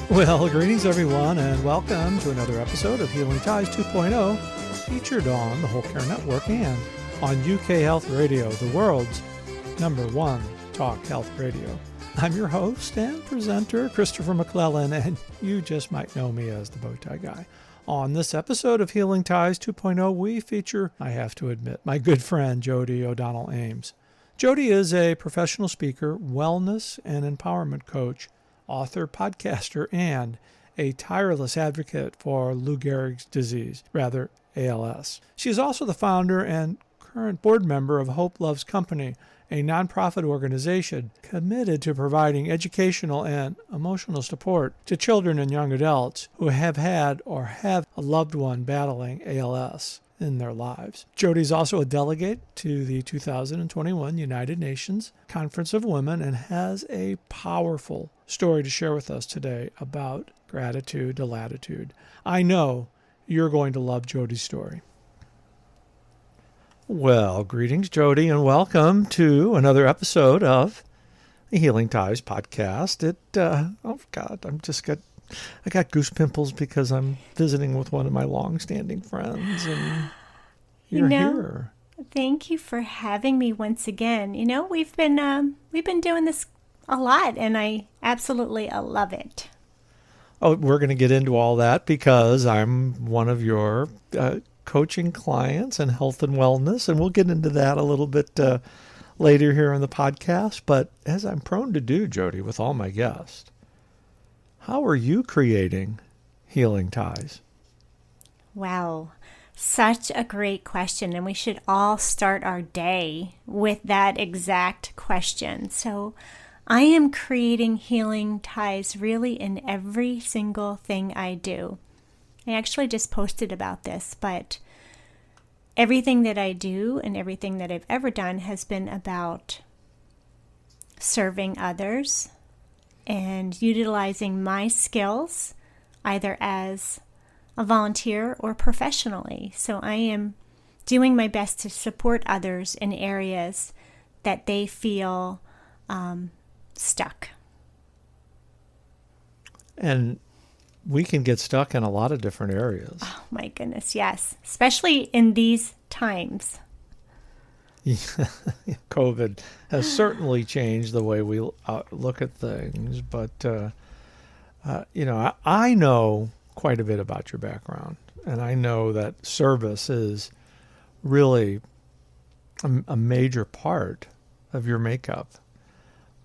Well, greetings everyone, and welcome to another episode of Healing Ties 2.0, featured on the Whole Care Network and on UK Health Radio, the world's #1 talk health radio. I'm your host and presenter, Christopher McClellan, and you just might know me as the Bowtie Guy. On this episode of Healing Ties 2.0, we feature, I have to admit, my good friend, Jodi O'Donnell Ames. Jodi is a professional speaker, wellness and empowerment coach, author, podcaster, and a tireless advocate for Lou Gehrig's disease, rather ALS. She is also the founder and current board member of Hope Loves Company, a nonprofit organization committed to providing educational and emotional support to children and young adults who have had or have a loved one battling ALS in their lives. Jodi is also a delegate to the 2021 United Nations Conference of Women and has a powerful story to share with us today about gratitude to latitude. I know you're going to love Jodi's story. Well, greetings, Jodi, and welcome to another episode of the Healing Ties podcast. I got goose pimples because I'm visiting with one of my long-standing friends, and you're here. Thank you for having me once again. We've been doing this a lot, and I absolutely love it. Oh, we're going to get into all that because I'm one of your coaching clients in health and wellness, and we'll get into that a little bit later here in the podcast. But as I'm prone to do, Jodi, with all my guests, how are you creating healing ties? Wow, such a great question, and we should all start our day with that exact question. So I am creating healing ties really in every single thing I do. I actually just posted about this, but everything that I do and everything that I've ever done has been about serving others and utilizing my skills either as a volunteer or professionally. So I am doing my best to support others in areas that they feel stuck. And we can get stuck in a lot of different areas. Oh my goodness, yes. Especially in these times. COVID has certainly changed the way we look at things, but I know quite a bit about your background, and I know that service is really a major part of your makeup.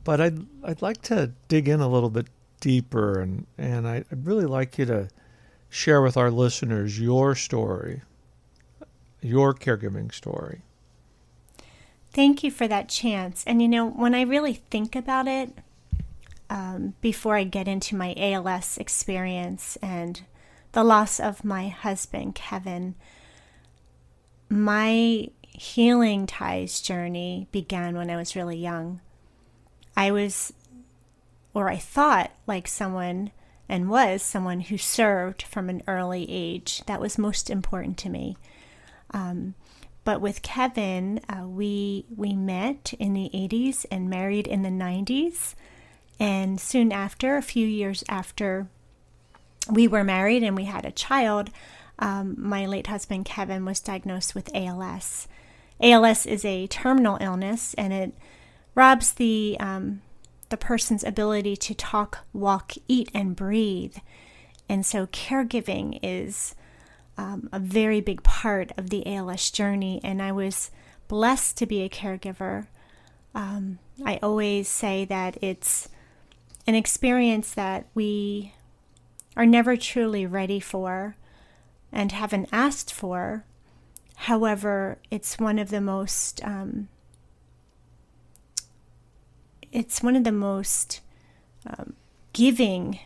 But I'd like to dig in a little bit deeper, and I'd really like you to share with our listeners your story, your caregiving story. Thank you for that chance. And when I really think about it, before I get into my ALS experience and the loss of my husband, Kevin, my healing ties journey began when I was really young. I thought like someone and was someone who served from an early age. That was most important to me. But with Kevin, we met in the 80s and married in the 90s. And soon after, a few years after we were married and we had a child, my late husband, Kevin, was diagnosed with ALS. ALS is a terminal illness, and it robs the person's ability to talk, walk, eat, and breathe. And so caregiving is a very big part of the ALS journey, and I was blessed to be a caregiver. I always say that it's an experience that we are never truly ready for and haven't asked for. However, it's one of the most giving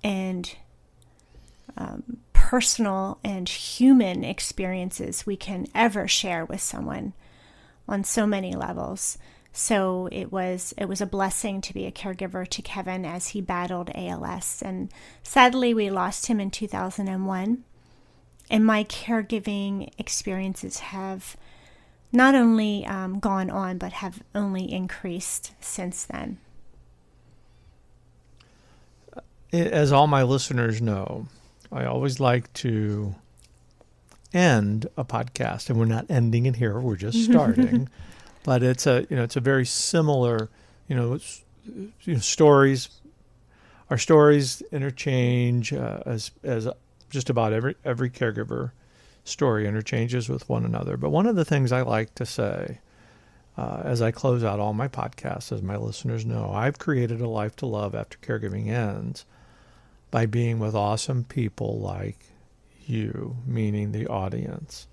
and personal and human experiences we can ever share with someone on so many levels. So it was a blessing to be a caregiver to Kevin as he battled ALS. And sadly, we lost him in 2001. And my caregiving experiences have not only gone on, but have only increased since then. as all my listeners know, I always like to end a podcast, and we're not ending it here, we're just starting. But it's a very similar, stories. Our stories interchange as just about every caregiver story interchanges with one another. But one of the things I like to say as I close out all my podcasts, as my listeners know, I've created a life to love after caregiving ends by being with awesome people like you, meaning the audience.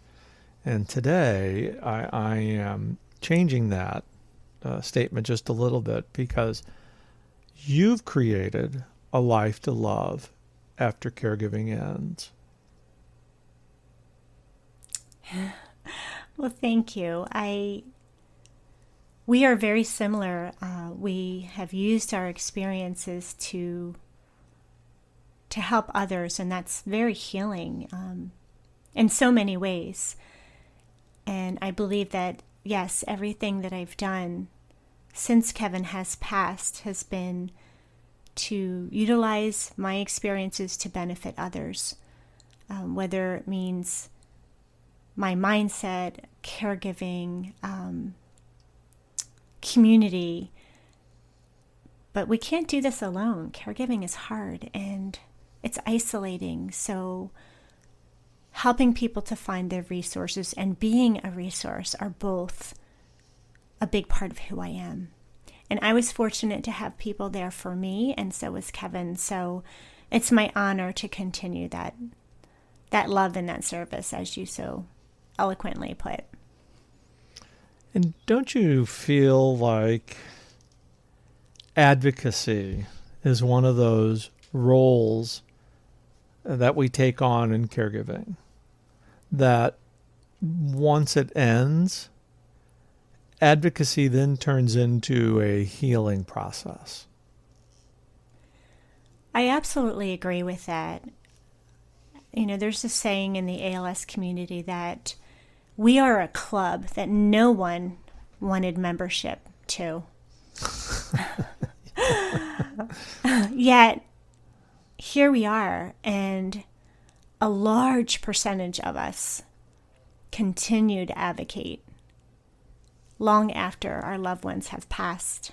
And today I am changing that statement just a little bit, because you've created a life to love after caregiving ends. Well, thank you. We are very similar. We have used our experiences to help others, and that's very healing in so many ways. And I believe that, yes, everything that I've done since Kevin has passed has been to utilize my experiences to benefit others, whether it means my mindset, caregiving, community. But we can't do this alone. Caregiving is hard and it's isolating. So helping people to find their resources and being a resource are both a big part of who I am. And I was fortunate to have people there for me, and so was Kevin. So it's my honor to continue that love and that service, as you so eloquently put. And don't you feel like advocacy is one of those roles that we take on in caregiving, that once it ends, advocacy then turns into a healing process? I absolutely agree with that. There's a saying in the ALS community that we are a club that no one wanted membership to. Yet, here we are, and a large percentage of us continue to advocate long after our loved ones have passed.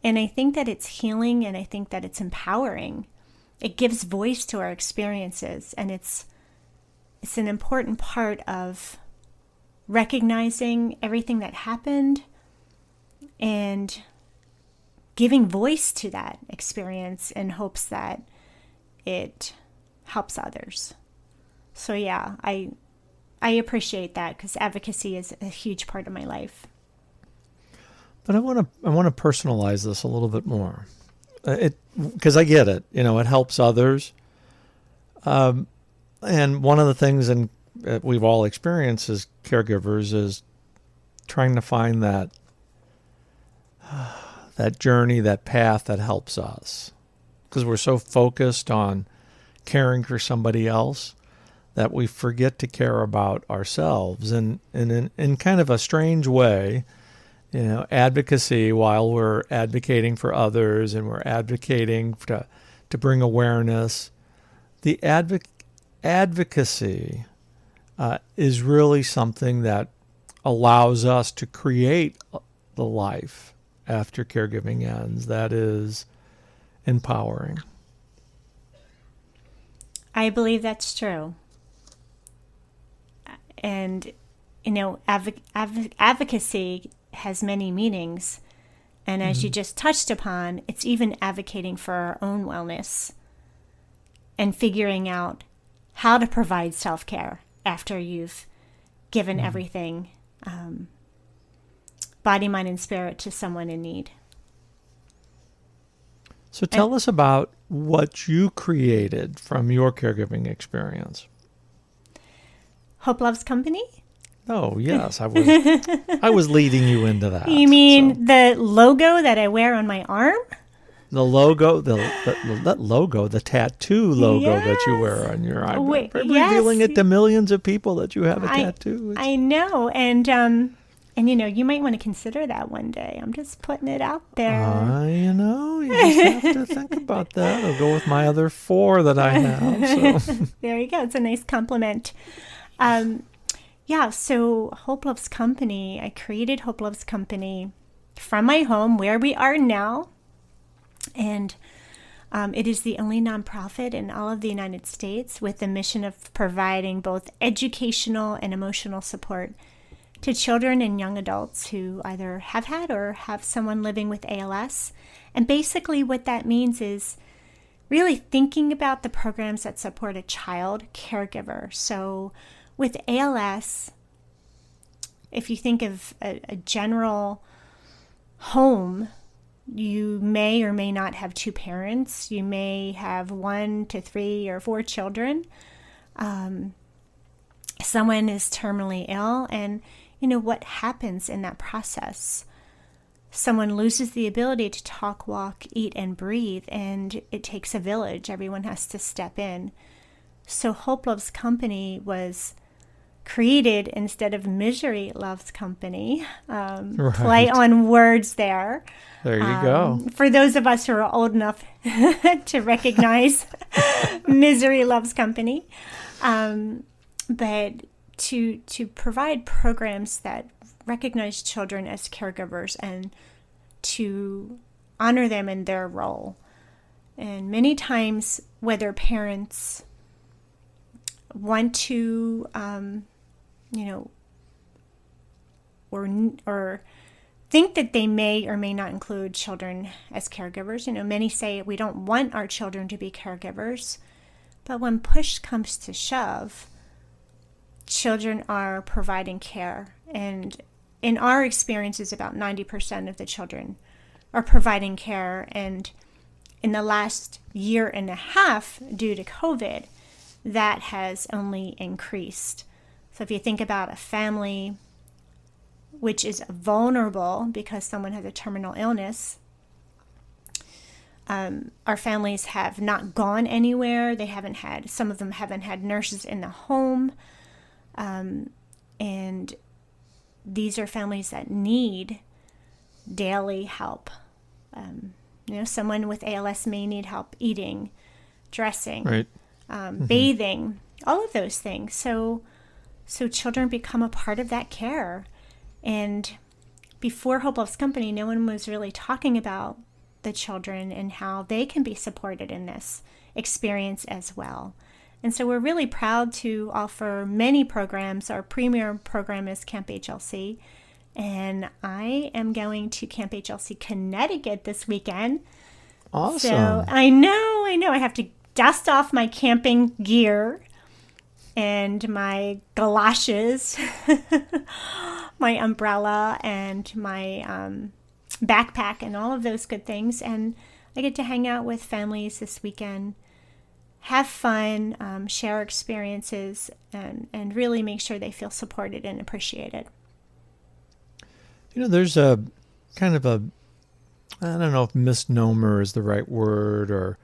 And I think that it's healing, and I think that it's empowering. It gives voice to our experiences, and it's an important part of recognizing everything that happened and giving voice to that experience in hopes that it helps others. So yeah, I appreciate that, because advocacy is a huge part of my life. But I want to personalize this a little bit more, because I get it. It helps others, and one of the things that we've all experienced as caregivers is trying to find that journey, that path that helps us, because we're so focused on caring for somebody else that we forget to care about ourselves. And in kind of a strange way, advocacy, while we're advocating for others and we're advocating to bring awareness, the advocacy is really something that allows us to create the life after caregiving ends that is empowering. I believe that's true. And, advocacy has many meanings. And as you just touched upon, it's even advocating for our own wellness and figuring out how to provide self-care after you've given everything, body, mind, and spirit, to someone in need. So tell us about what you created from your caregiving experience. Hope Loves Company? Oh, yes. I was leading you into that. You mean the logo that I wear on my arm? The logo, the tattoo logo that you wear on your arm. Revealing it to millions of people that you have a tattoo. I know. And And, you might want to consider that one day. I'm just putting it out there. You just have to think about that. I'll go with my other 4 that I have. So. There you go. It's a nice compliment. So Hope Loves Company, I created Hope Loves Company from my home where we are now. And it is the only nonprofit in all of the United States with the mission of providing both educational and emotional support to children and young adults who either have had or have someone living with ALS. And basically what that means is really thinking about the programs that support a child caregiver. So with ALS, if you think of a general home, you may or may not have 2 parents. You may have 1 to 3 or 4 children. Someone is terminally ill, and what happens in that process? Someone loses the ability to talk, walk, eat, and breathe, and it takes a village. Everyone has to step in. So Hope Loves Company was created instead of Misery Loves Company. Right. Play on words there. There you go. For those of us who are old enough to recognize Misery Loves Company. But to provide programs that recognize children as caregivers and to honor them in their role. And many times, whether parents want to, or think that they may or may not include children as caregivers. Many say we don't want our children to be caregivers, but when push comes to shove, children are providing care. And in our experiences, about 90% of the children are providing care. And in the last year and a half, due to COVID, that has only increased. So if you think about a family which is vulnerable because someone has a terminal illness, our families have not gone anywhere. Some of them haven't had nurses in the home. And these are families that need daily help. Someone with ALS may need help eating, dressing, right. Bathing, all of those things. So children become a part of that care. And before Hope Loves Company, no one was really talking about the children and how they can be supported in this experience as well. And so we're really proud to offer many programs. Our premier program is Camp HLC. And I am going to Camp HLC Connecticut this weekend. Awesome. So I know. I have to dust off my camping gear and my galoshes, my umbrella and my backpack and all of those good things. And I get to hang out with families this weekend, have fun, share experiences, and really make sure they feel supported and appreciated. There's a kind of I don't know if misnomer is the right word or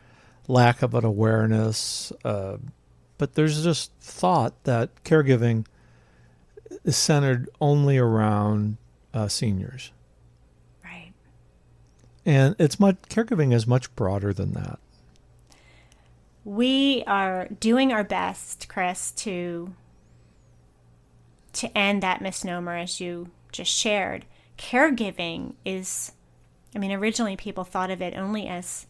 lack of an awareness, but there's just thought that caregiving is centered only around seniors. Right. And caregiving is much broader than that. We are doing our best, Chris, to end that misnomer, as you just shared. Caregiving is, originally people thought of it only as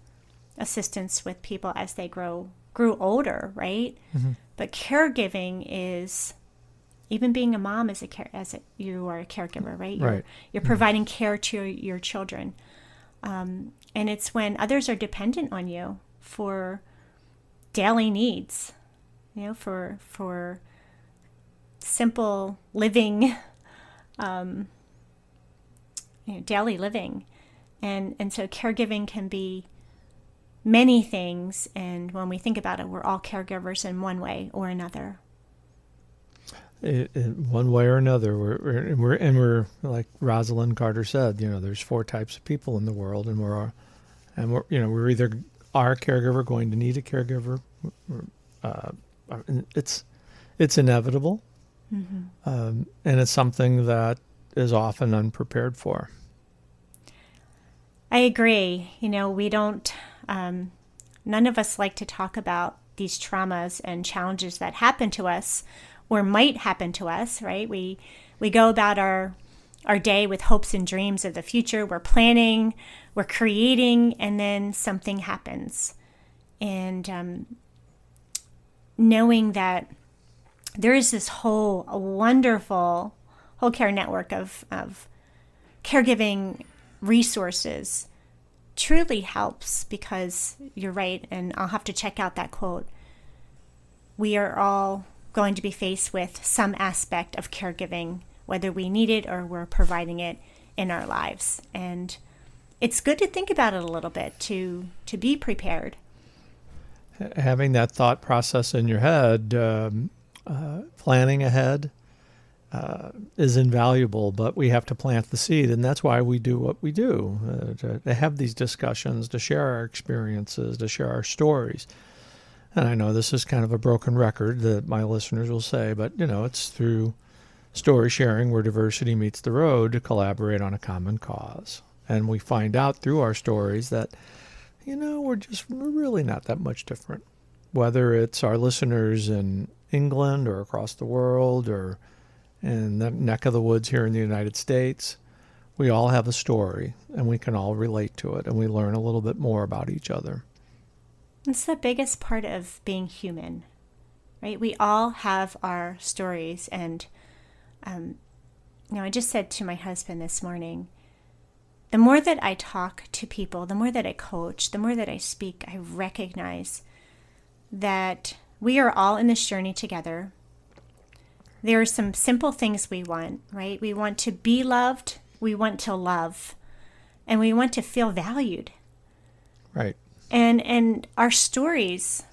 assistance with people as they grew older, right? Mm-hmm. But caregiving is even being a mom you are a caregiver, right? You're providing care to your children. And it's when others are dependent on you for daily needs, for simple living, daily living. And so caregiving can be many things. And when we think about it, we're all caregivers in one way or another. In one way or another, we're like Rosalind Carter said, there's 4 types of people in the world, and we're either our caregiver going to need a caregiver. It's inevitable, mm-hmm. And it's something that is often unprepared for. I agree. We don't, none of us like to talk about these traumas and challenges that happen to us or might happen to us, right? We go about our day with hopes and dreams of the future. We're planning, we're creating, and then something happens. And knowing that there is this a wonderful whole care network of caregiving resources truly helps, because you're right, and I'll have to check out that quote. We are all going to be faced with some aspect of caregiving, whether we need it or we're providing it in our lives. And it's good to think about it a little bit to be prepared. Having that thought process in your head, planning ahead, is invaluable, but we have to plant the seed, and that's why we do what we do, to have these discussions, to share our experiences, to share our stories. And I know this is kind of a broken record that my listeners will say, but it's through story sharing where diversity meets the road to collaborate on a common cause. And we find out through our stories that, we're really not that much different. Whether it's our listeners in England or across the world or in the neck of the woods here in the United States, we all have a story and we can all relate to it, and we learn a little bit more about each other. It's the biggest part of being human, right? We all have our stories. And, I just said to my husband this morning, the more that I talk to people, the more that I coach, the more that I speak, I recognize that we are all in this journey together. There are some simple things we want, right? We want to be loved, we want to love, and we want to feel valued. Right. And our stories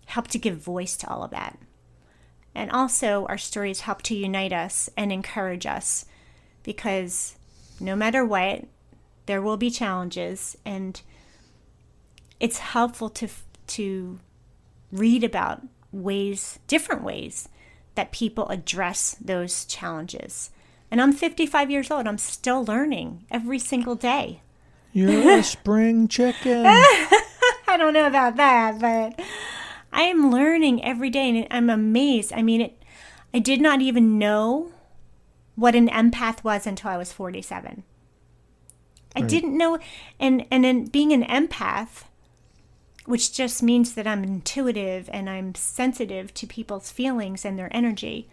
help to give voice to all of that. And also our stories help to unite us and encourage us, because no matter what, there will be challenges, and it's helpful to read about different ways that people address those challenges. And I'm 55 years old. I'm still learning every single day. You're a spring chicken. I don't know about that, but I am learning every day, and I'm amazed. I did not even know what an empath was until I was 47. I didn't know, and then being an empath, which just means that I'm intuitive and I'm sensitive to people's feelings and their energy.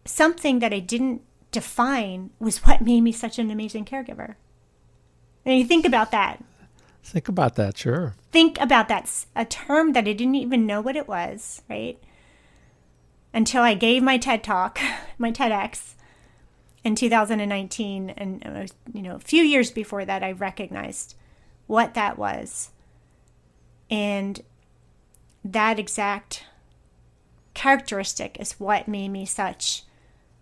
Something that I didn't define was what made me such an amazing caregiver. And you think about that. Think about that, sure. Think about that. A term that I didn't even know what it was, right? Until I gave my TED Talk, my TEDx, in 2019. And, a few years before that, I recognized what that was. And that exact characteristic is what made me such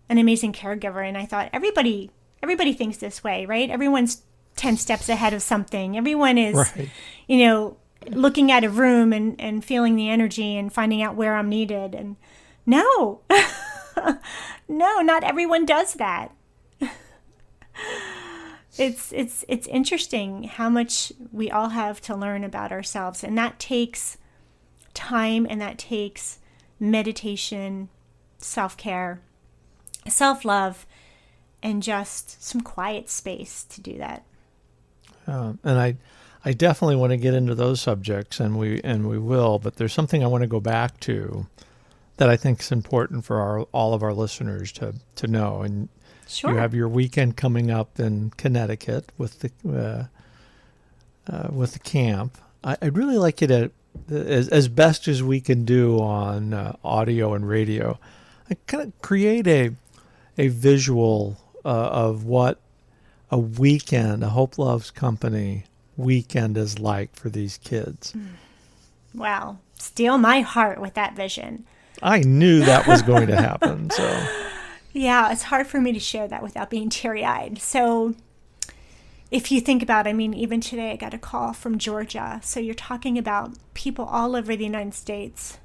an amazing caregiver. And I thought, everybody thinks this way, right? Everyone's 10 steps ahead of something. Everyone is, right. Looking at a room and feeling the energy and finding out where I'm needed. And no, no, not everyone does that. It's interesting how much we all have to learn about ourselves, and that takes time, and that takes meditation, self-care, self-love, and just some quiet space to do that. And I definitely want to get into those subjects, and we will. But there's something I want to go back to that I think is important for all of our listeners to know. And sure. You have your weekend coming up in Connecticut with the camp. I'd really like you to, as best as we can do on audio and radio, I kind of create a visual of what a weekend, a Hope Loves Company weekend is like for these kids. Wow. Steal my heart with that vision. I knew that was going to happen. So yeah, it's hard for me to share that without being teary-eyed. So if you think about, even today I got a call from Georgia. So you're talking about people all over the United States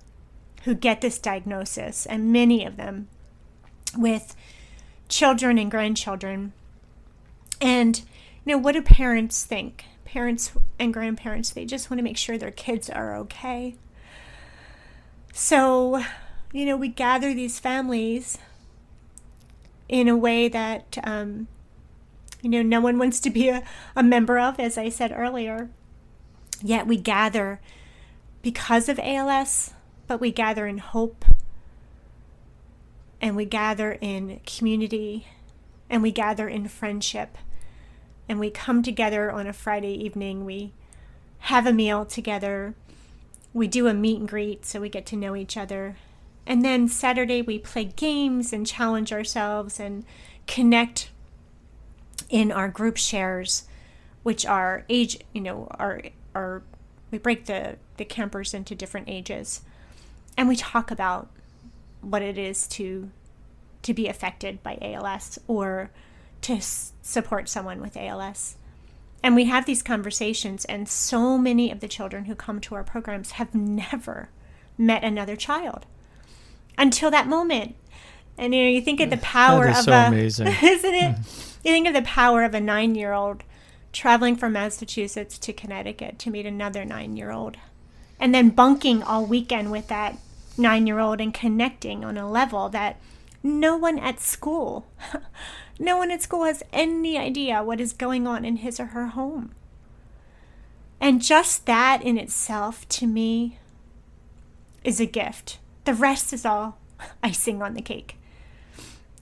who get this diagnosis, and many of them with children and grandchildren. And, what do parents think? Parents and grandparents, they just want to make sure their kids are okay. So, we gather these families in a way that, no one wants to be a member of, as I said earlier. Yet we gather because of ALS, but we gather in hope, and we gather in community, and we gather in friendship, and we come together on a Friday evening. We have a meal together. We do a meet and greet so we get to know each other. And then Saturday we play games and challenge ourselves and connect in our group shares, which are age, we break the campers into different ages. And we talk about what it is to be affected by ALS or to support someone with ALS. And we have these conversations, and so many of the children who come to our programs have never met another child until that moment. And you think of the power that is of so amazing. Isn't it? You think of the power of a 9-year-old traveling from Massachusetts to Connecticut to meet another 9-year-old, and then bunking all weekend with that 9-year-old and connecting on a level that no one at school has any idea what is going on in his or her home. And just that in itself, to me, is a gift. The rest is all icing on the cake.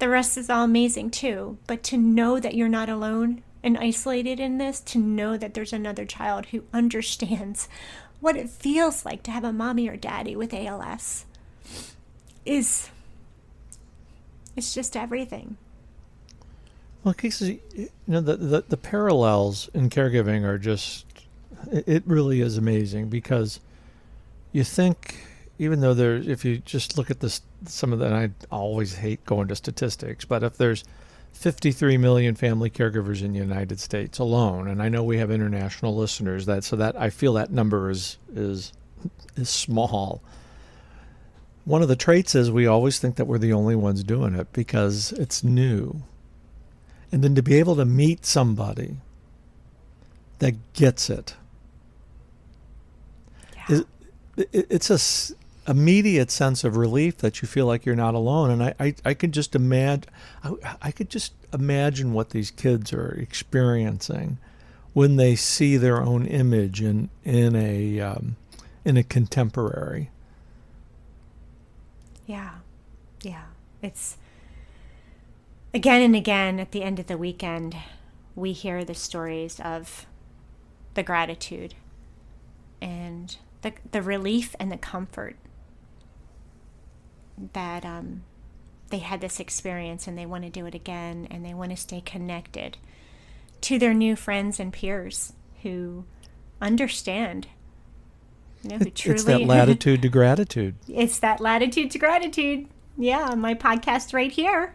The rest is all amazing too. But to know that you're not alone and isolated in this, to know that there's another child who understands what it feels like to have a mommy or daddy with ALS it's just everything. Well, Casey, the parallels in caregiving are just, it really is amazing, because you think, even though if you just look at this, some of that, I always hate going to statistics, but if there's 53 million family caregivers in the United States alone, and I know we have international listeners, so that I feel that number is small. One of the traits is we always think that we're the only ones doing it because it's new. And then to be able to meet somebody that gets it, it's a immediate sense of relief that you feel like you're not alone. And I could just imagine, what these kids are experiencing when they see their own image in a contemporary. Yeah. It's again and again at the end of the weekend, we hear the stories of the gratitude and the relief and the comfort that they had this experience, and they want to do it again, and they want to stay connected to their new friends and peers who understand. Who truly, it's that latitude to gratitude. It's that latitude to gratitude. Yeah, my podcast right here.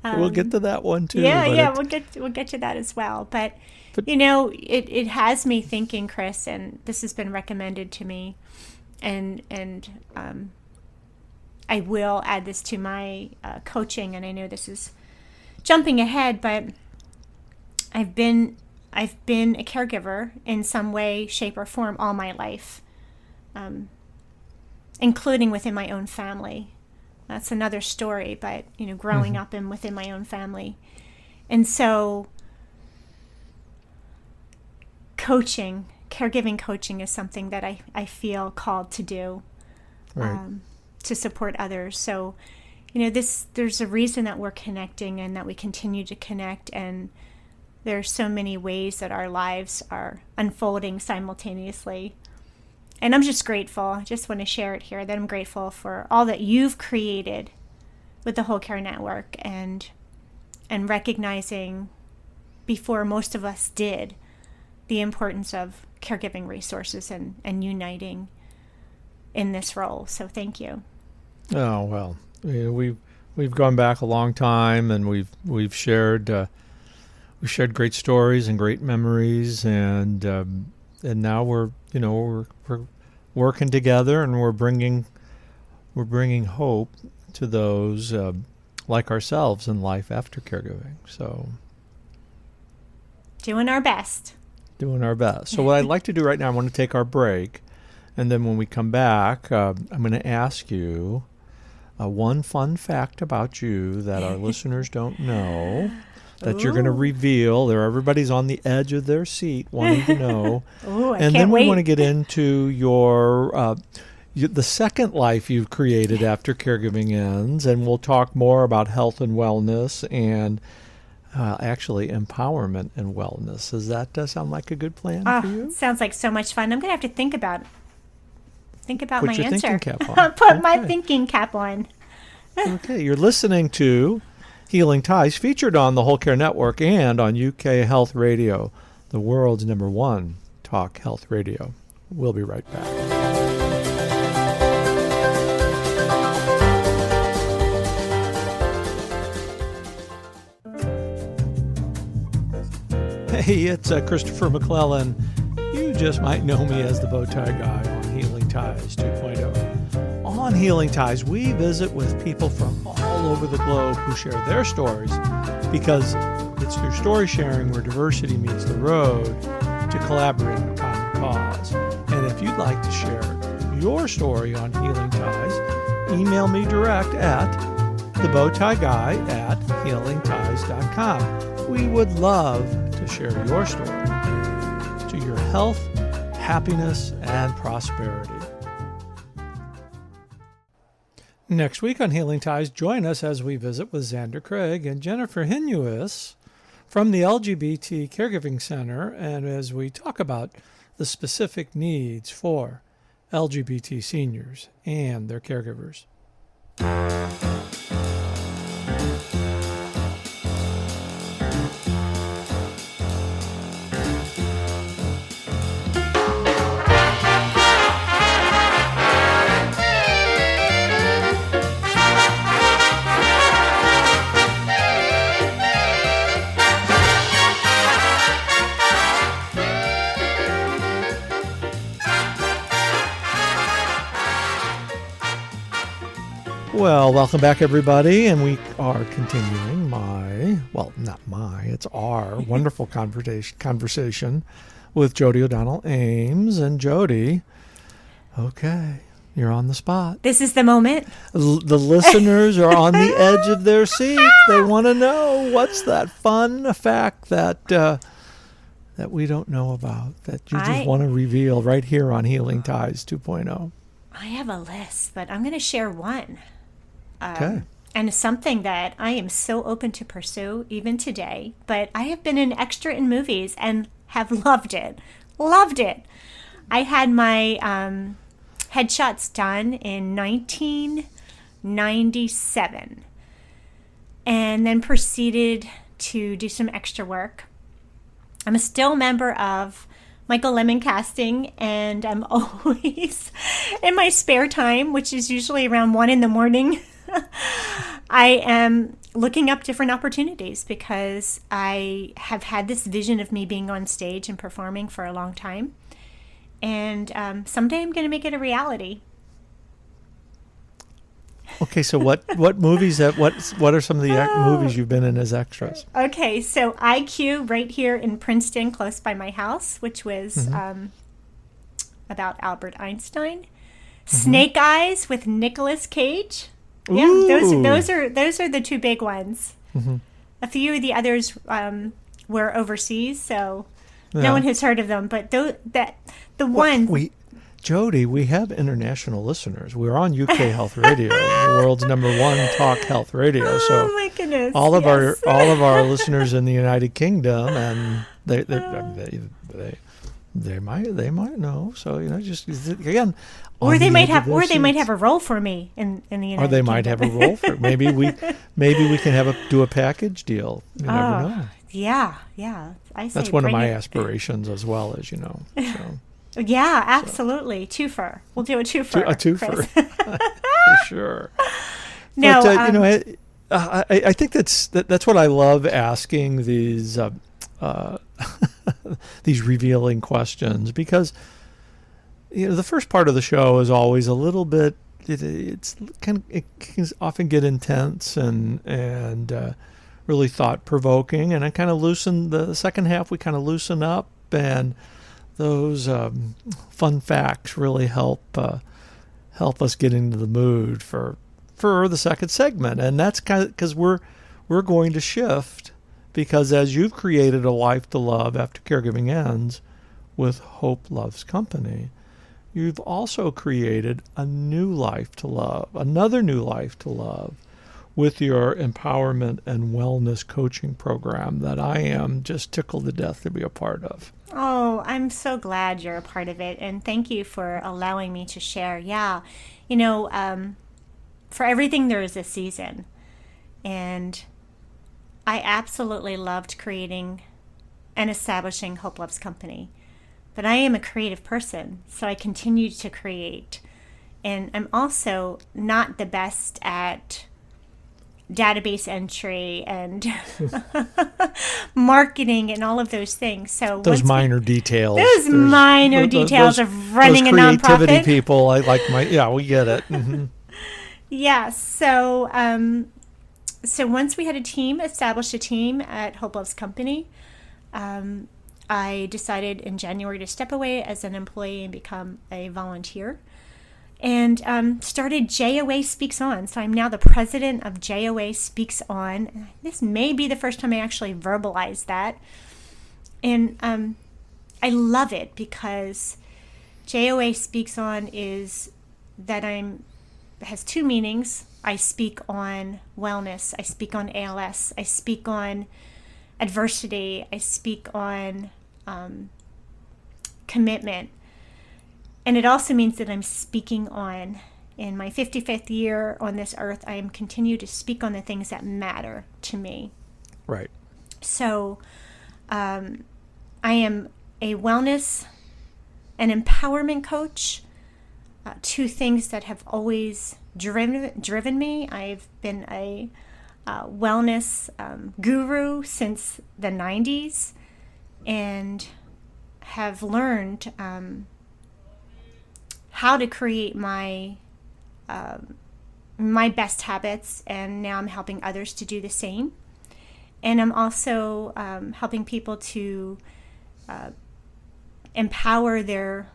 We'll get to that one too. We'll get to that as well. But it has me thinking, Chris, and this has been recommended to me, and I will add this to my coaching. And I know this is jumping ahead, but I've been a caregiver in some way, shape, or form all my life, including within my own family. That's another story, but, growing up and within my own family. And so caregiving coaching is something that I feel called to do, right. To support others. So, there's a reason that we're connecting and that we continue to connect, and there's so many ways that our lives are unfolding simultaneously. And I'm just grateful. I just want to share it here that I'm grateful for all that you've created with the Whole Care Network, and recognizing before most of us did the importance of caregiving resources and uniting in this role. So thank you. Oh, well, we've gone back a long time, and we've shared great stories and great memories, and now we're working together, and we're bringing hope to those like ourselves in life after caregiving. So doing our best. Doing our best. So what I'd like to do right now, I want to take our break. And then when we come back, I'm going to ask you one fun fact about you that our listeners don't know, that you're going to reveal. Everybody's on the edge of their seat wanting to know. And then we want to get into your the second life you've created after caregiving ends, and we'll talk more about health and wellness and actually empowerment and wellness. Does that sound like a good plan for you? Sounds like so much fun. I'm going to have to think about Put my your answer. Thinking cap on. Put my thinking cap on. Okay, you're listening to Healing Ties, featured on the Whole Care Network and on UK Health Radio, the world's #1 talk health radio. We'll be right back. Hey, it's Christopher McClellan. You just might know me as the Bowtie Guy on Healing Ties 2.0. On Healing Ties, we visit with people from all over the globe who share their stories, because it's through story sharing where diversity meets the road to collaborate on a common cause. And if you'd like to share your story on Healing Ties, email me direct at thebowtieguy@healingties.com. We would love to share your story to your health, happiness, and prosperity. Next week on Healing Ties, join us as we visit with Xander Craig and Jennifer Hinuis from the LGBT Caregiving Center, and as we talk about the specific needs for LGBT seniors and their caregivers. Well, welcome back, everybody, and we are continuing it's our wonderful conversation with Jodi O'Donnell Ames. And Jodi, okay, you're on the spot. This is the moment. The listeners are on the edge of their seat. They want to know, what's that fun fact that we don't know about, that you just want to reveal right here on Healing Ties 2.0? I have a list, but I'm going to share one. Okay. And it's something that I am so open to pursue even today. But I have been an extra in movies and have loved it. Loved it. I had my headshots done in 1997 and then proceeded to do some extra work. I'm still a member of Michael Lemon Casting, and I'm always in my spare time, which is usually around 1 a.m, I am looking up different opportunities because I have had this vision of me being on stage and performing for a long time. And someday I'm going to make it a reality. Okay, so what movies what are some of the movies you've been in as extras? Okay, so IQ right here in Princeton, close by my house, which was about Albert Einstein. Mm-hmm. Snake Eyes with Nicolas Cage. Ooh. Yeah, those are the two big ones. Mm-hmm. A few of the others were overseas, so no one has heard of them. But Jodi, we have international listeners. We're on UK Health Radio, the world's #1 talk health radio. So my goodness, all of our listeners in the United Kingdom, and they might know. So just again. Or they might have a role for me in the United Kingdom. Or they might have a role for maybe we can do a package deal. You never know. Yeah. That's one of my aspirations as well, as you know. So. Yeah, absolutely. Twofer. We'll do a twofer. A twofer. For sure. No, but, I think that's what I love asking these these revealing questions, because the first part of the show is always a little bit it can often get intense and really thought provoking, and I kind of loosen the second half. We kind of loosen up, and those fun facts really help us get into the mood for the second segment, and that's kind of because we're going to shift, because as you've created a life to love after caregiving ends with Hope Loves Company, you've also created a new life to love, another new life to love, with your empowerment and wellness coaching program that I am just tickled to death to be a part of. Oh, I'm so glad you're a part of it, and thank you for allowing me to share. Yeah, you know, for everything there is a season, and I absolutely loved creating and establishing Hope Loves Company. But I am a creative person, so I continue to create. And I'm also not the best at database entry and marketing and all of those things. So those minor details. Those minor details of running a nonprofit. Those creativity people, I like we get it. Mm-hmm. Yeah, so once we had established a team at Hope Loves Company, I decided in January to step away as an employee and become a volunteer, and started JOA Speaks On. So I'm now the president of JOA Speaks On. This may be the first time I actually verbalized that. And I love it because JOA Speaks On has two meanings. I speak on wellness. I speak on ALS. I speak on adversity. I speak on commitment. And it also means that I'm speaking on, in my 55th year on this earth, I am continue to speak on the things that matter to me. Right. So I am a wellness and empowerment coach, two things that have always driven me. I've been a wellness guru since the 90s, and have learned how to create my best habits, and now I'm helping others to do the same. And I'm also helping people to empower their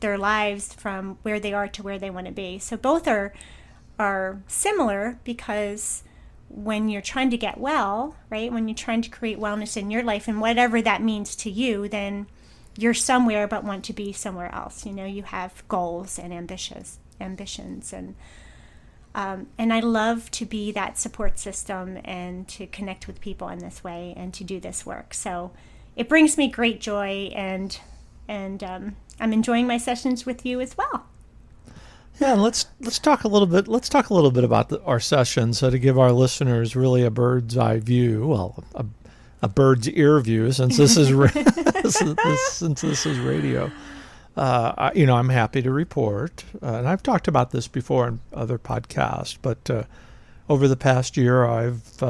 lives from where they are to where they want to be. So both are similar, because when you're trying to get well, right, when you're trying to create wellness in your life, and whatever that means to you, then you're somewhere but want to be somewhere else. You know, you have goals and ambitions, and I love to be that support system and to connect with people in this way and to do this work. So it brings me great joy, and I'm enjoying my sessions with you as well. Yeah, and let's talk a little bit. Let's talk a little bit about our session, so to give our listeners really a bird's eye view. Well, a bird's ear view, since this is since this is radio. I'm happy to report, and I've talked about this before in other podcasts, but over the past year, I've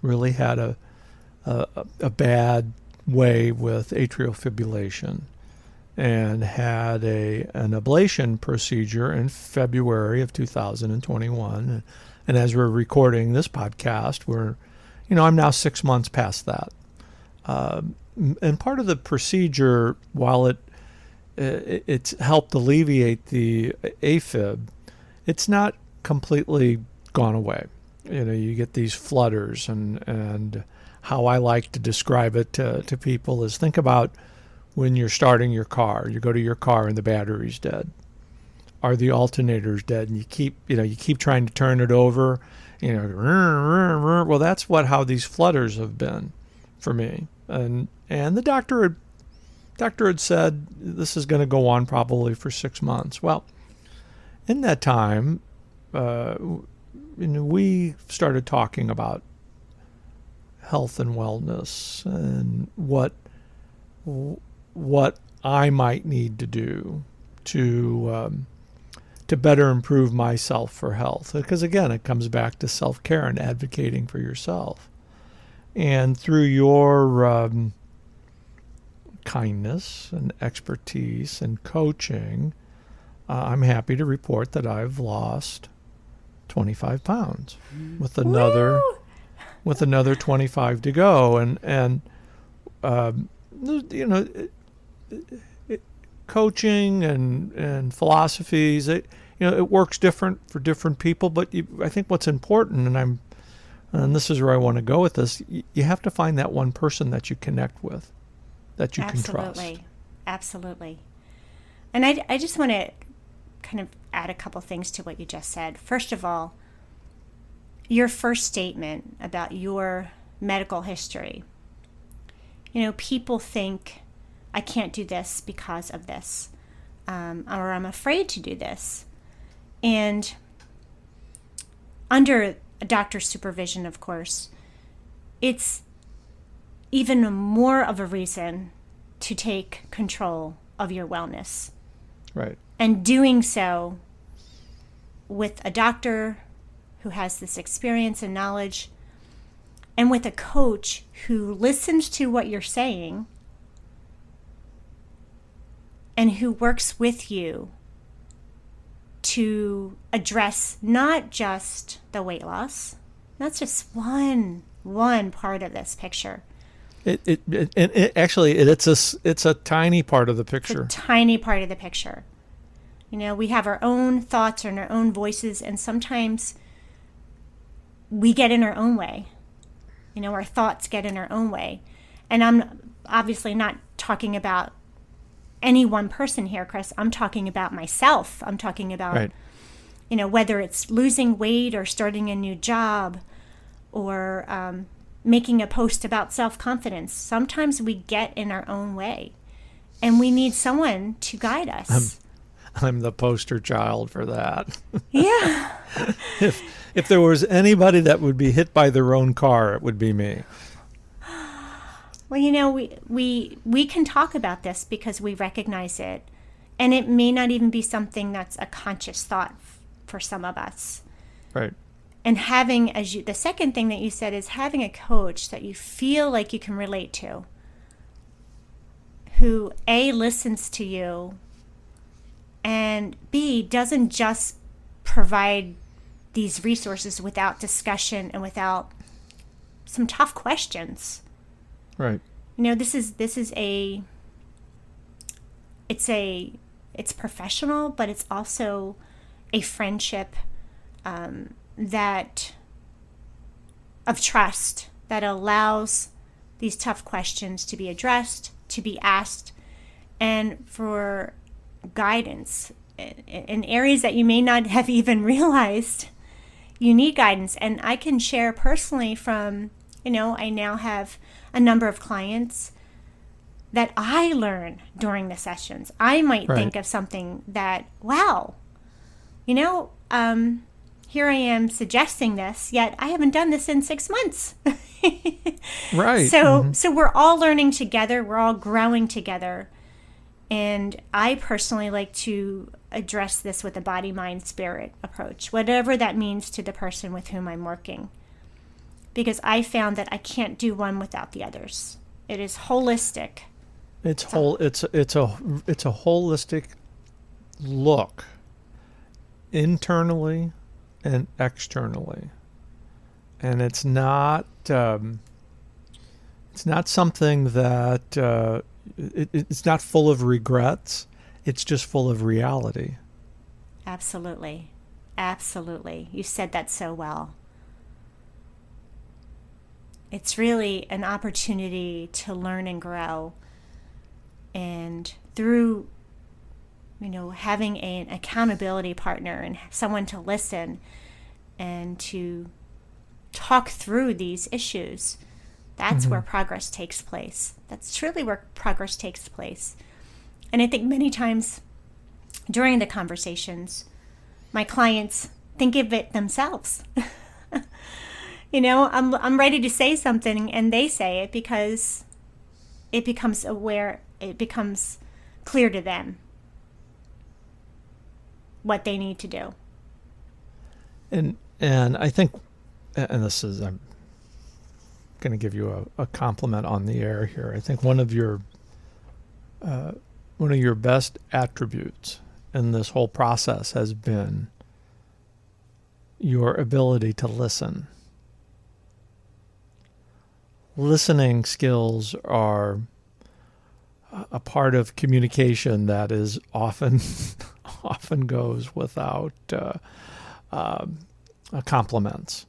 really had a bad way with atrial fibrillation, and had an ablation procedure in February of 2021. And as we're recording this podcast, I'm now 6 months past that. And part of the procedure, while it's helped alleviate the AFib, it's not completely gone away. You get these flutters, and how I like to describe it to people is, think about when you're starting your car. You go to your car and the battery's dead. Are the alternators dead? And you keep trying to turn it over. Well, that's how these flutters have been for me. And the doctor had said this is going to go on probably for 6 months. Well, in that time, we started talking about health and wellness, and what I might need to do to better improve myself for health. Because again, it comes back to self-care and advocating for yourself. And through your kindness and expertise and coaching, I'm happy to report that I've lost 25 pounds with another Woo! with another 25 to go. And you know, coaching and philosophies, you know, it works different for different people. But I think what's important, and this is where I want to go with this, you have to find that one person that you connect with, that you can trust. Absolutely. And I just want to kind of add a couple things to what you just said. First of all, your first statement about your medical history. You know, people think, I can't do this because of this, or I'm afraid to do this. And under a doctor's supervision, of course, it's even more of a reason to take control of your wellness. Right. And doing so with a doctor who has this experience and knowledge, and with a coach who listens to what you're saying and who works with you to address not just the weight loss. That's just one part of this picture. It's a tiny part of the picture. It's a tiny part of the picture. You know, we have our own thoughts and our own voices, and sometimes we get in our own way. You know, our thoughts get in our own way. And I'm obviously not talking about any one person here, Chris. I'm talking about myself. I'm talking about, right, you know, whether it's losing weight or starting a new job or making a post about self-confidence. Sometimes we get in our own way, and we need someone to guide us. I'm the poster child for that. Yeah. If there was anybody that would be hit by their own car, it would be me. Well, you know, we can talk about this because we recognize it, and it may not even be something that's a conscious thought for some of us. Right. And having, the second thing that you said is having a coach that you feel like you can relate to, who A, listens to you, and B, doesn't just provide these resources without discussion and without some tough questions. Right. You know, this is it's professional, but it's also a friendship that of trust that allows these tough questions to be addressed, to be asked, and for guidance in areas that you may not have even realized you need guidance. And I can share personally from, you know, I now have a number of clients that I learn during the sessions. I might think of something that, wow, you know, here I am suggesting this, yet I haven't done this in 6 months. Right. So we're all learning together. We're all growing together. And I personally like to address this with a body, mind, spirit approach, whatever that means to the person with whom I'm working. Because I found that I can't do one without the others. It is holistic. It's a holistic look internally and externally. And it's not something that it's not full of regrets. It's just full of reality. Absolutely. Absolutely. You said that so well. It's really an opportunity to learn and grow. And through, you know, having an accountability partner and someone to listen and to talk through these issues, that's where progress takes place. That's truly where progress takes place. And I think many times during the conversations, my clients think of it themselves. You know, I'm ready to say something and they say it because it becomes clear to them what they need to do. And I think, and this is, I'm going to give you a compliment on the air here. I think one of your best attributes in this whole process has been your ability to listen. Listening skills are a part of communication that is often goes without compliments,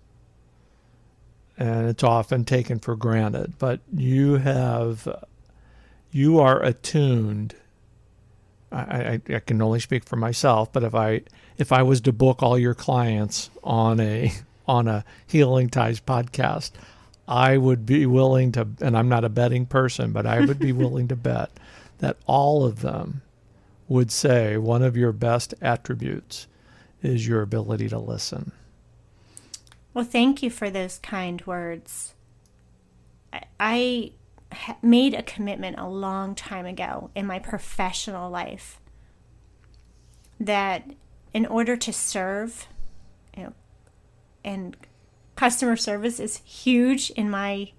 and it's often taken for granted. But you are attuned. I can only speak for myself, but if I was to book all your clients on a Healing Ties podcast, I would be willing to, and I'm not a betting person, but I would be willing to bet that all of them would say one of your best attributes is your ability to listen. Well, thank you for those kind words. I made a commitment a long time ago in my professional life that in order to serve, and customer service is huge in my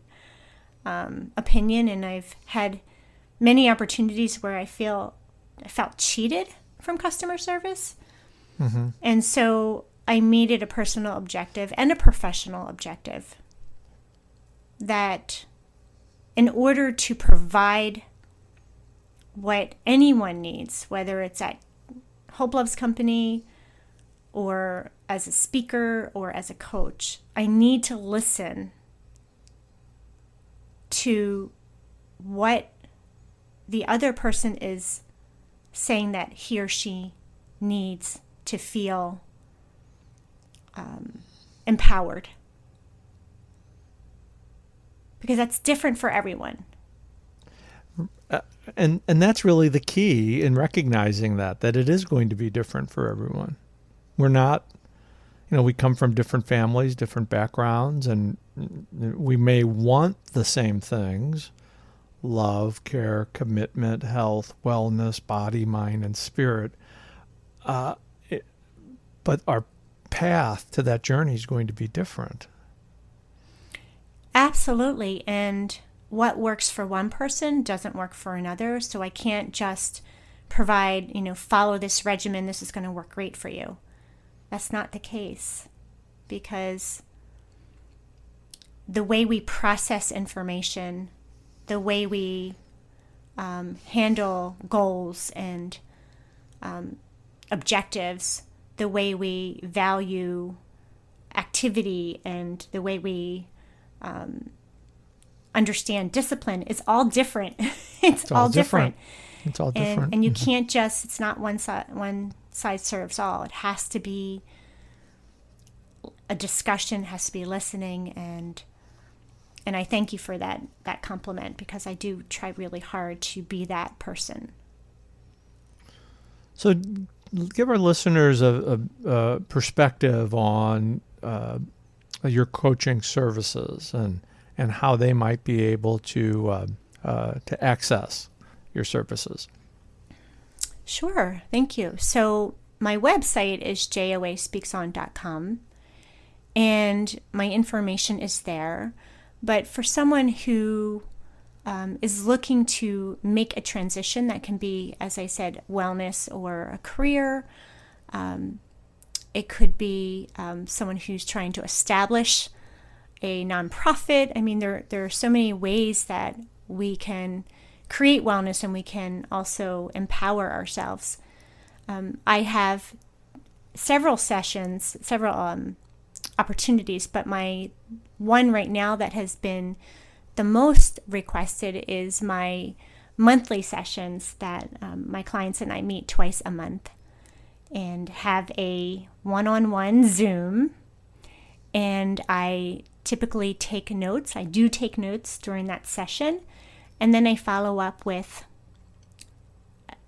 opinion, and I've had many opportunities where I felt cheated from customer service. Mm-hmm. And so I made it a personal objective and a professional objective that in order to provide what anyone needs, whether it's at Hope Loves Company or as a speaker or as a coach, I need to listen to what the other person is saying that he or she needs to feel empowered. Because that's different for everyone. And that's really the key in recognizing that it is going to be different for everyone. We're not, we come from different families, different backgrounds, and we may want the same things: love, care, commitment, health, wellness, body, mind, and spirit. But our path to that journey is going to be different. Absolutely. And what works for one person doesn't work for another. So I can't just provide, follow this regimen. This is going to work great for you. That's not the case, because the way we process information, the way we handle goals and objectives, the way we value activity, and the way we understand discipline is all different. It's all different. It's all different. And you can't just, it's not one size serves all. It has to be a discussion, has to be listening, and I thank you for that compliment, because I do try really hard to be that person. So give our listeners a perspective on your coaching services and how they might be able to access your services. Sure, thank you. So my website is joaspeakson.com, and my information is there. But for someone who is looking to make a transition, that can be, as I said, wellness or a career. It could be someone who's trying to establish a nonprofit. I mean, there are so many ways that we can create wellness, and we can also empower ourselves. I have several sessions, several opportunities, but my one right now that has been the most requested is my monthly sessions that my clients and I meet twice a month and have a one-on-one Zoom. And I typically take notes. I do take notes during that session. And then I follow up with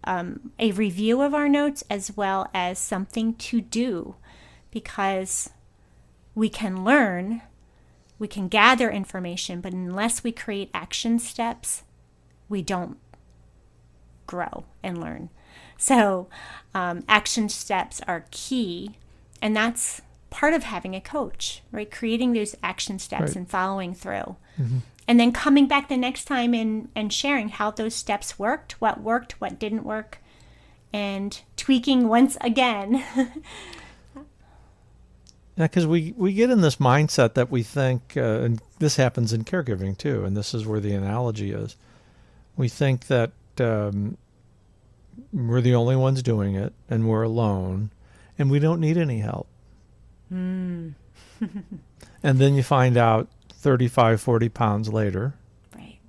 a review of our notes, as well as something to do, because we can learn, we can gather information, but unless we create action steps, we don't grow and learn. So action steps are key, and that's part of having a coach, right? Creating those action steps, right, and following through. Mm-hmm. And then coming back the next time and sharing how those steps worked, what didn't work, and tweaking once again. Yeah, because we get in this mindset that we think, and this happens in caregiving too, and this is where the analogy is. We think that we're the only ones doing it, and we're alone, and we don't need any help. Mm. And then you find out 35, 40 pounds later, Right.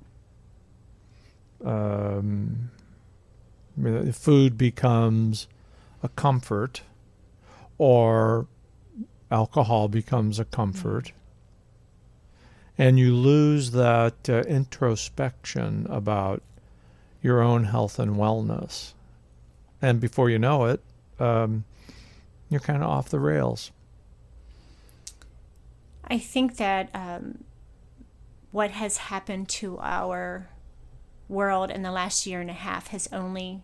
Food becomes a comfort, or alcohol becomes a comfort, and you lose that introspection about your own health and wellness. And before you know it, you're kind of off the rails. I think that what has happened to our world in the last year and a half has only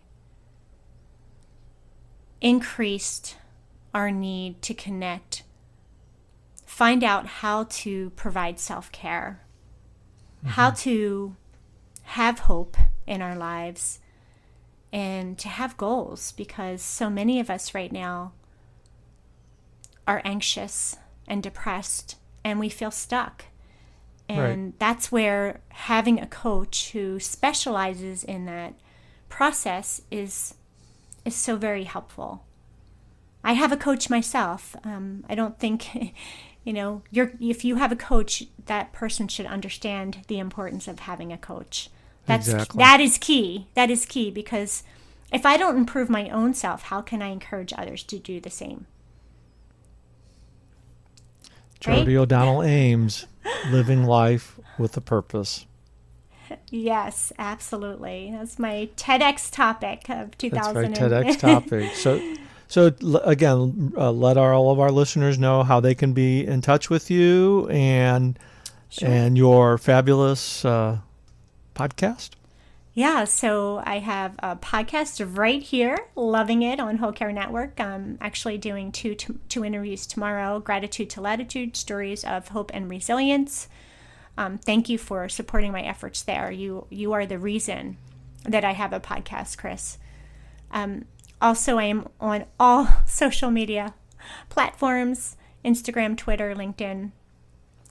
increased our need to connect, find out how to provide self-care, how to have hope in our lives, and to have goals, because so many of us right now are anxious and depressed, and we feel stuck. And that's where having a coach who specializes in that process is so very helpful. I have a coach myself. I don't think, if you have a coach, that person should understand the importance of having a coach. Exactly. That is key. That is key, because if I don't improve my own self, how can I encourage others to do the same? Jodi O'Donnell Ames, living life with a purpose. Yes, absolutely. That's my TEDx topic of 2000. That's right, TEDx topic. So again, let all of our listeners know how they can be in touch with you and your fabulous podcast. Yeah, so I have a podcast right here, loving it, on Whole Care Network. I'm actually doing two interviews tomorrow, Gratitude to Latitude, Stories of Hope and Resilience. Thank you for supporting my efforts there. You are the reason that I have a podcast, Chris. Also, I am on all social media platforms, Instagram, Twitter, LinkedIn,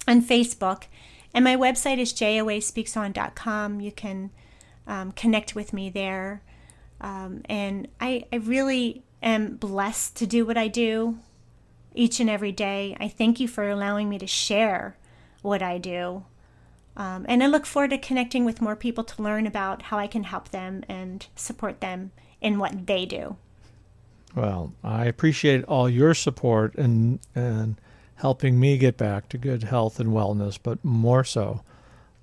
and Facebook. And my website is joaspeakson.com. You can connect with me there. And I really am blessed to do what I do each and every day. I thank you for allowing me to share what I do. And I look forward to connecting with more people to learn about how I can help them and support them in what they do. Well, I appreciate all your support and helping me get back to good health and wellness, but more so,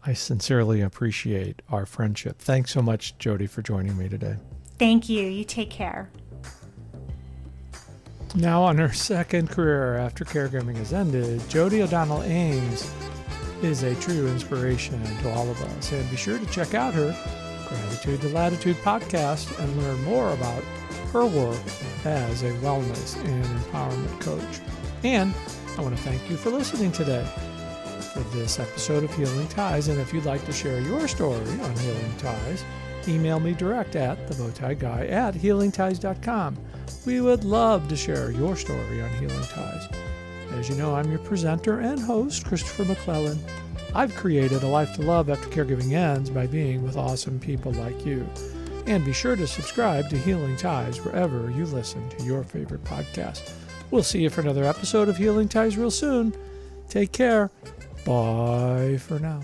I sincerely appreciate our friendship. Thanks so much, Jodi, for joining me today. Thank you. You take care. Now on her second career after caregiving has ended, Jodi O'Donnell Ames is a true inspiration to all of us. And be sure to check out her Gratitude to Latitude podcast and learn more about her work as a wellness and empowerment coach. And I want to thank you for listening today for this episode of Healing Ties. And if you'd like to share your story on Healing Ties, email me direct at thebowtieguy@healingties.com. We would love to share your story on Healing Ties. As you know, I'm your presenter and host, Christopher McClellan. I've created a life to love after caregiving ends by being with awesome people like you. And be sure to subscribe to Healing Ties wherever you listen to your favorite podcast. We'll see you for another episode of Healing Ties real soon. Take care. Bye for now.